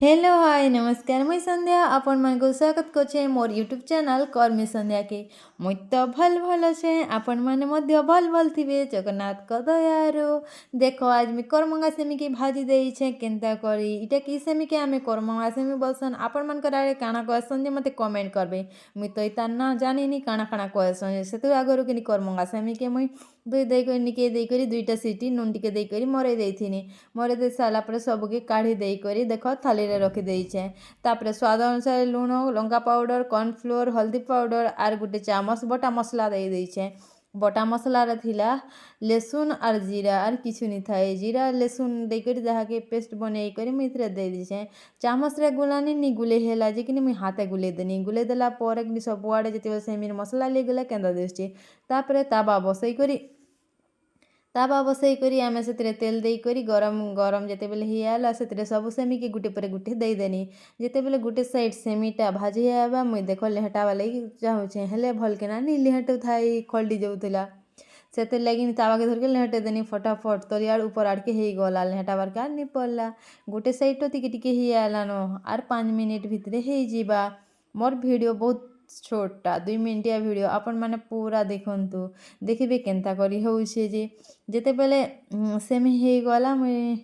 Hello hi नमस्कार मुई संध्या आपण मानक स्वागत करछे मोर यूट्यूब चैनल कर्मी संध्या के। मुई तो भल भल अच्छे आपण माने मध्य भल भल थिबे जगन्नाथ का दयारो। देखो आज मी करमंगा सेमी की भाजी देई छे केनता करी इटा की सेमी के आमे करमंगा सेमी बसन आपण मान करारे काना कहसन जे मते कमेंट करबे। मुई तो इता ना जानी नी काना काना कहसन सेतु आगरो कि करमंगा सेमी के मुई दुई देई करी निके देई करी दुईटा सीटी नून टिके देई करी मरे देइथिनी। मरे दे साला परे सबके काढ़ी देई करी देखो थाली रे रखी देइछे। तापरे स्वाद अनुसार लूण लंका पाउडर कॉर्नफ्लोर हल्दी पाउडर आर गुटे चामच बटा मसला देई देइछे। बटा मसला रे थिला लेसुन आर जीरा आर किछु नी थाए जीरा लेसुन देई करी दाहा के पेस्ट बनेई करी मित्रे देई देइछे। चामच रे गुलानी नी गुले हेला जे कि मुई हाथे गुले देनी गुले देला परे कि सबुआडे जेते सेमिर मसला ले गेला केंदा देछि। तापरे तावा बसई करी आमे से तेल देई करी गरम गरम जेते बेले ही आला से सब सेमी के गुटे पर गुटे देई देनी। जेते बेले गुटे साइड सेमीटा भाजी आबा मुई देखो लेहटा वाले चाहूछे हेले भल के ना नी लेहटू थाई खलडी जाउथला। सेते लगी तावा के धर के लेहटे देनी फटाफट तरियाड़ ऊपर आड़के ही गला लेहटा बार का नी पड़ला। गुटे साइड तो टिके टिके ही आला नो आर 5 मिनिट भितरे ही जीवा। मोर वीडियो बहुत छोटा 2 मिनिटिया वीडियो आपण माने पूरा देखंतु देखिबे केनता करी होउछे जे जेते बेले सेमी हे गला मुई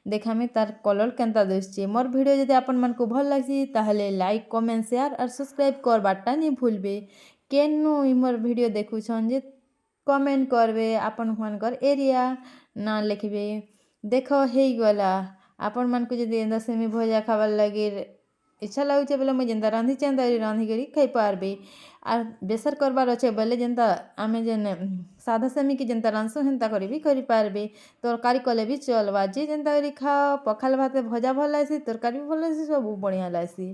देखामी तार कलर केनता दिसछे। मोर वीडियो जदि आपण मानकु भल लागसी ताहले लाइक कमेंट शेयर और सब्सक्राइब करबाटा नी भूलबे। केनु मोर वीडियो देखुछन जे कमेंट करबे आपण मानकर एरिया ना लिखबे। देखो हे गला आपण मानकु जदि एंदा सेमी भजा खाबार लागे इच्छा लाଗୁଛେ बेले मुई जेनता रांधी चेंदा रांधी करी खाई पारबे। आर बेसर करबार अच्छे बेले जेनता आमे जेन साधा सेमी की जेनता रांधसु हेनता करी भी करी पारबे। तरकारी कले भी चलबा जे जेनता करी खाओ पखाल भाते भजा भल लासी तरकारी भी भल लासी सब बढ़िया लासी।